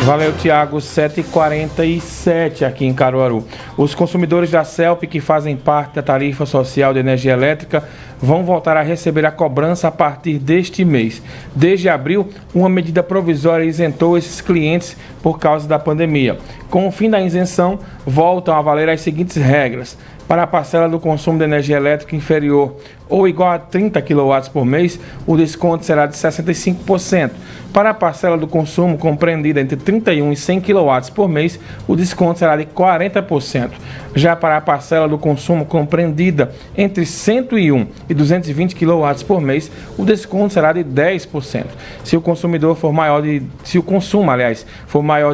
Valeu, Tiago. 7h47 aqui em Caruaru. Os consumidores da CELP que fazem parte da tarifa social de energia elétrica vão voltar a receber a cobrança a partir deste mês. Desde abril, uma medida provisória isentou esses clientes por causa da pandemia. Com o fim da isenção, voltam a valer as seguintes regras. Para a parcela do consumo de energia elétrica inferior ou igual a 30 kW por mês, o desconto será de 65%. Para a parcela do consumo compreendida entre 31 e 100 kW por mês, o desconto será de 40%. Já para a parcela do consumo compreendida entre 101 e 220 kW por mês, o desconto será de 10%. Se o consumo for maior de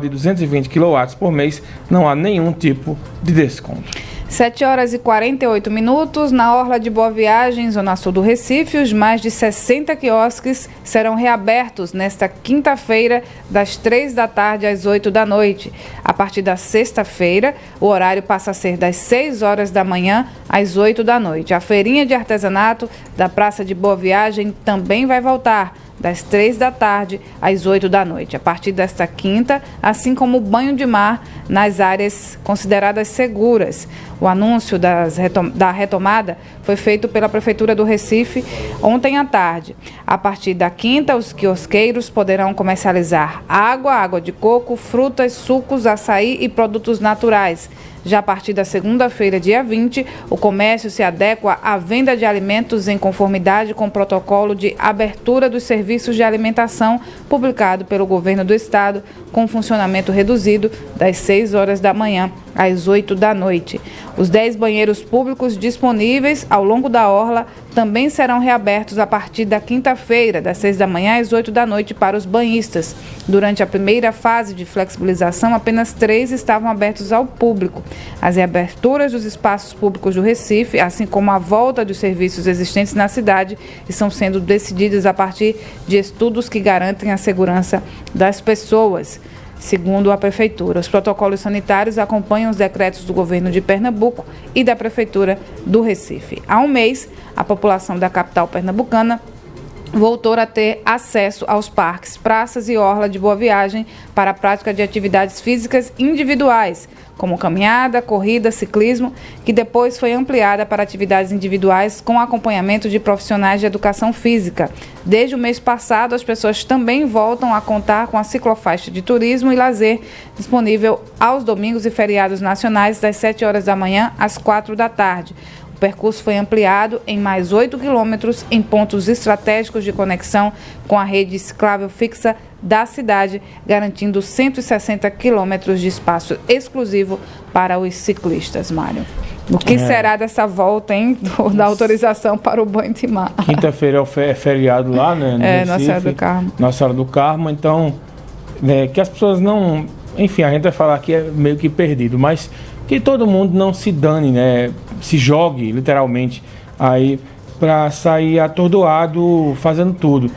220 kW por mês, não há nenhum tipo de desconto. 7 horas e 48 minutos. Na Orla de Boa Viagem, zona sul do Recife, os mais de 60 quiosques serão reabertos nesta quinta-feira, das 3 da tarde às 8 da noite. A partir da sexta-feira, o horário passa a ser das 6 horas da manhã às 8 da noite. A feirinha de artesanato da Praça de Boa Viagem também vai voltar das 3 da tarde às 8 da noite. A partir desta quinta, assim como o banho de mar nas áreas consideradas seguras. O anúncio da retomada foi feito pela Prefeitura do Recife ontem à tarde. A partir da quinta, os quiosqueiros poderão comercializar água de coco, frutas, sucos, açaí e produtos naturais. Já a partir da segunda-feira, dia 20, o comércio se adequa à venda de alimentos em conformidade com o protocolo de abertura dos serviços de alimentação publicado pelo Governo do Estado, com funcionamento reduzido das 6 horas da manhã às 8 da noite. Os 10 banheiros públicos disponíveis ao longo da orla também serão reabertos a partir da quinta-feira, das 6 da manhã às 8 da noite para os banhistas. Durante a primeira fase de flexibilização, apenas 3 estavam abertos ao público. As reaberturas dos espaços públicos do Recife, assim como a volta dos serviços existentes na cidade, estão sendo decididas a partir de estudos que garantem a segurança das pessoas. Segundo a Prefeitura, os protocolos sanitários acompanham os decretos do Governo de Pernambuco e da Prefeitura do Recife. Há um mês, a população da capital pernambucana voltou a ter acesso aos parques, praças e orla de Boa Viagem para a prática de atividades físicas individuais, como caminhada, corrida, ciclismo, que depois foi ampliada para atividades individuais com acompanhamento de profissionais de educação física. Desde o mês passado, as pessoas também voltam a contar com a ciclofaixa de turismo e lazer disponível aos domingos e feriados nacionais das 7 horas da manhã às 4 da tarde. O percurso foi ampliado em mais 8 quilômetros em pontos estratégicos de conexão com a rede ciclável fixa da cidade, garantindo 160 quilômetros de espaço exclusivo para os ciclistas, Mário. O que será dessa volta, hein, da autorização para o banho de mar? Quinta-feira é feriado lá, né? Nossa Senhora do Carmo. Nossa Senhora do Carmo, então, que as pessoas não... Enfim, a gente vai falar que é meio que perdido, mas que todo mundo não se dane, né? Se jogue, literalmente, aí para sair atordoado fazendo tudo.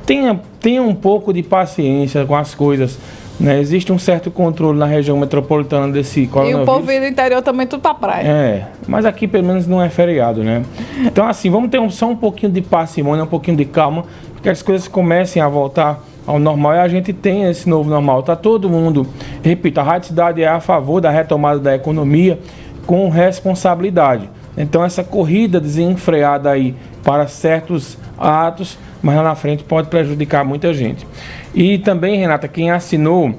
Tenha um pouco de paciência com as coisas, né? Existe um certo controle na região metropolitana desse coronavírus. E o povo do interior também tudo pra praia. Mas aqui pelo menos não é feriado, né? Então assim, vamos ter só um pouquinho de parcimônia, um pouquinho de calma, que as coisas comecem a voltar ao normal e a gente tem esse novo normal. Tá todo mundo, repito, a Rádio Cidade é a favor da retomada da economia com responsabilidade. Então essa corrida desenfreada aí para certos atos, mas lá na frente pode prejudicar muita gente. E também, Renata, quem assinou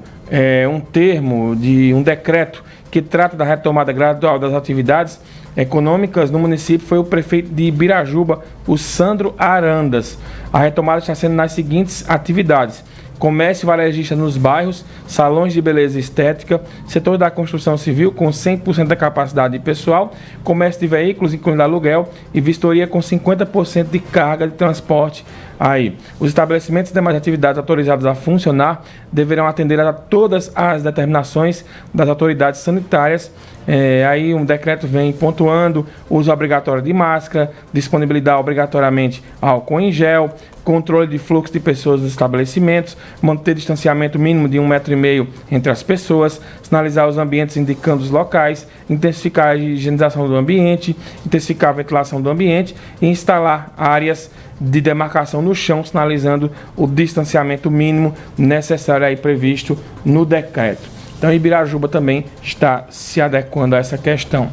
um termo de um decreto que trata da retomada gradual das atividades econômicas no município foi o prefeito de Ibirajuba, o Sandro Arandas. A retomada está sendo nas seguintes atividades: comércio varejista nos bairros, salões de beleza e estética, setor da construção civil com 100% da capacidade de pessoal, comércio de veículos, incluindo aluguel, e vistoria com 50% de carga de transporte. Aí, os estabelecimentos e demais atividades autorizadas a funcionar deverão atender a todas as determinações das autoridades sanitárias. Aí um decreto vem pontuando uso obrigatório de máscara, disponibilidade obrigatoriamente álcool em gel, controle de fluxo de pessoas nos estabelecimentos, manter distanciamento mínimo de 1,5 m entre as pessoas, sinalizar os ambientes indicando os locais, intensificar a higienização do ambiente, intensificar a ventilação do ambiente e instalar áreas de demarcação no chão, sinalizando o distanciamento mínimo necessário aí previsto no decreto. Então, Ibirajuba também está se adequando a essa questão.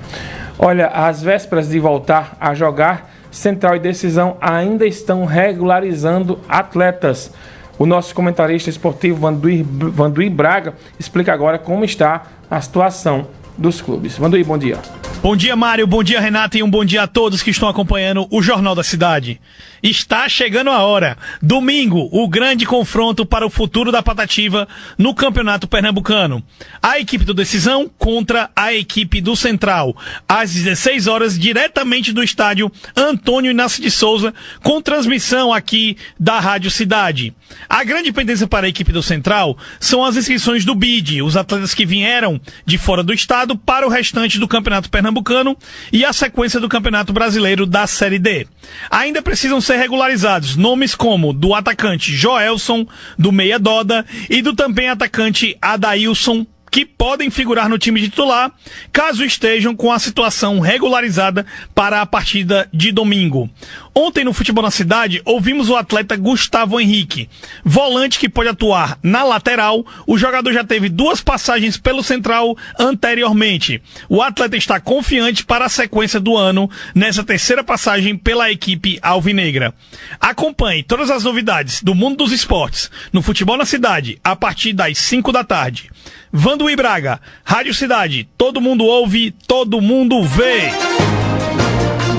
Olha, às vésperas de voltar a jogar, Central e Decisão ainda estão regularizando atletas. O nosso comentarista esportivo, Vanduí Braga, explica agora como está a situação dos clubes. Vanduí, bom dia. Bom dia, Mário, bom dia, Renata, e um bom dia a todos que estão acompanhando o Jornal da Cidade. Está chegando a hora. Domingo, o grande confronto para o futuro da Patativa no Campeonato Pernambucano. A equipe do Decisão contra a equipe do Central. Às 16 horas, diretamente do estádio Antônio Inácio de Souza, com transmissão aqui da Rádio Cidade. A grande pendência para a equipe do Central são as inscrições do BID, os atletas que vieram de fora do estado para o restante do Campeonato Pernambucano e a sequência do Campeonato Brasileiro da Série D. Ainda precisam ser regularizados nomes como do atacante Joelson, do meia Doda e do também atacante Adailson, que podem figurar no time titular, caso estejam com a situação regularizada para a partida de domingo. Ontem no Futebol na Cidade, ouvimos o atleta Gustavo Henrique, volante que pode atuar na lateral. O jogador já teve 2 passagens pelo Central anteriormente. O atleta está confiante para a sequência do ano nessa terceira passagem pela equipe alvinegra. Acompanhe todas as novidades do mundo dos esportes no Futebol na Cidade a partir das 5 da tarde. Vanduí Braga, Rádio Cidade, todo mundo ouve, todo mundo vê.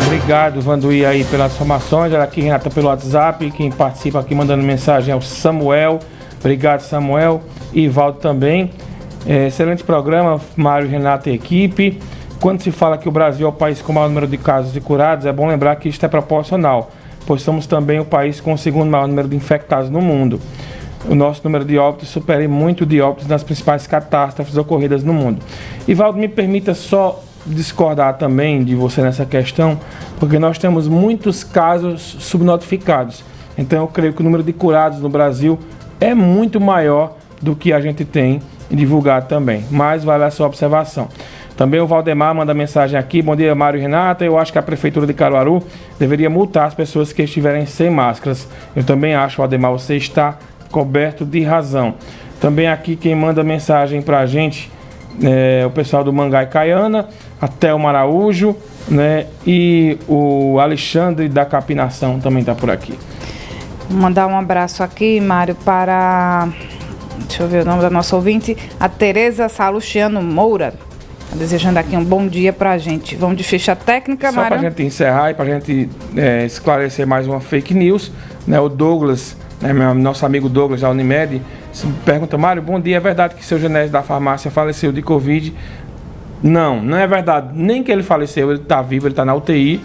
Obrigado, Vanduí, aí pelas informações. Olha aqui, Renata, pelo WhatsApp. Quem participa aqui mandando mensagem é o Samuel. Obrigado, Samuel. E Valdo também. Excelente programa, Mário, Renata e equipe. Quando se fala que o Brasil é o país com o maior número de casos e curados, é bom lembrar que isto é proporcional, pois somos também o país com o segundo maior número de infectados no mundo. O nosso número de óbitos supera muito de óbitos nas principais catástrofes ocorridas no mundo. E Valdo, me permita só discordar também de você nessa questão, porque nós temos muitos casos subnotificados. Então eu creio que o número de curados no Brasil é muito maior do que a gente tem divulgado também. Mas vale a sua observação. Também o Valdemar manda mensagem aqui. Bom dia, Mário e Renata. Eu acho que a Prefeitura de Caruaru deveria multar as pessoas que estiverem sem máscaras. Eu também acho, Valdemar, você está coberto de razão. Também aqui quem manda mensagem pra gente é o pessoal do Mangai Caiana, a Thelma Araújo, né, e o Alexandre da Capinação também está por aqui. Vou mandar um abraço aqui, Mário, para, deixa eu ver o nome da nossa ouvinte, a Tereza Salustiano Moura. Desejando aqui um bom dia pra gente. Vamos de ficha técnica, Mário? Só pra gente encerrar e pra gente esclarecer mais uma fake news, né? O Douglas, né, nosso amigo Douglas da Unimed, pergunta: Mário, bom dia, é verdade que seu Genésio da farmácia faleceu de Covid? Não é verdade. Nem que ele faleceu, ele está vivo, ele está na UTI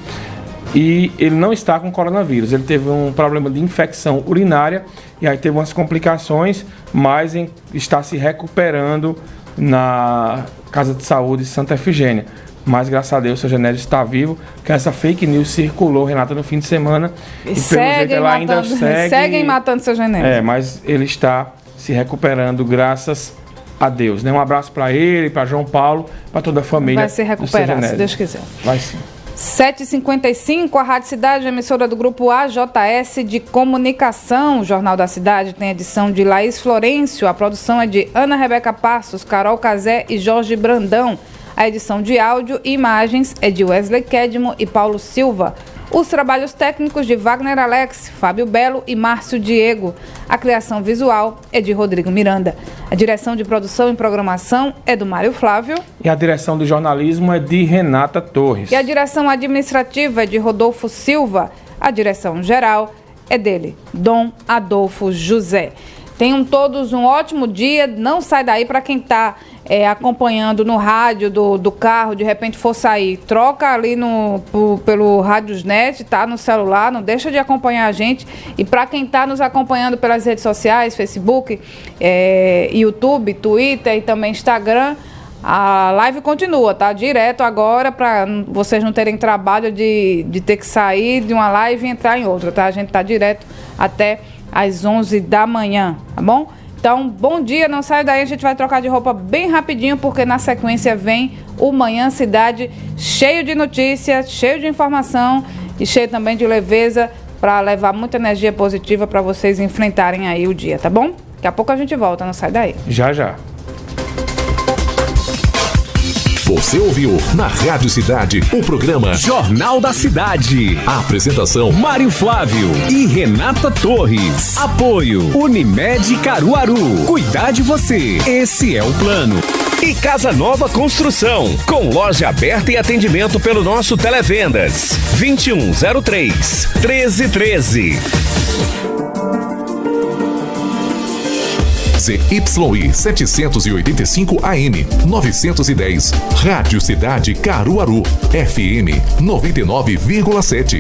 e ele não está com coronavírus. Ele teve um problema de infecção urinária e aí teve umas complicações, mas está se recuperando na Casa de Saúde Santa Efigênia. Mas graças a Deus o seu Genésio está vivo, que essa fake news circulou, Renata, no fim de semana. E pelo jeito ela ainda seguem matando seu Genésio. Mas ele está se recuperando, graças a Deus, né? Um abraço para ele, para João Paulo, para toda a família. Vai se recuperar, se Deus quiser. Vai sim. 7h55, a Rádio Cidade, emissora do Grupo AJS de Comunicação. O Jornal da Cidade tem edição de Laís Florencio, a produção é de Ana Rebeca Passos, Carol Cazé e Jorge Brandão. A edição de áudio e imagens é de Wesley Kedmo e Paulo Silva. Os trabalhos técnicos de Wagner Alex, Fábio Belo e Márcio Diego. A criação visual é de Rodrigo Miranda. A direção de produção e programação é do Mário Flávio. E a direção do jornalismo é de Renata Torres. E a direção administrativa é de Rodolfo Silva. A direção geral é dele, Dom Adolfo José. Tenham todos um ótimo dia. Não sai daí. Para quem está acompanhando no rádio do carro, de repente for sair, troca ali pelo Radiosnet, tá? No celular, não deixa de acompanhar a gente. E para quem está nos acompanhando pelas redes sociais, Facebook, YouTube, Twitter e também Instagram, a live continua, tá? Direto agora, para vocês não terem trabalho de ter que sair de uma live e entrar em outra, tá? A gente tá direto até às 11 da manhã, tá bom? Então, bom dia, não sai daí, a gente vai trocar de roupa bem rapidinho, porque na sequência vem o Manhã Cidade, cheio de notícias, cheio de informação e cheio também de leveza, para levar muita energia positiva para vocês enfrentarem aí o dia, tá bom? Daqui a pouco a gente volta, não sai daí. Já. Você ouviu na Rádio Cidade o programa Jornal da Cidade. A apresentação Mário Flávio e Renata Torres. Apoio Unimed Caruaru. Cuidar de você. Esse é o plano. E Casa Nova Construção, com loja aberta e atendimento pelo nosso Televendas 2103-1313. ZYI 785 AM 910, Rádio Cidade Caruaru, FM 99,7.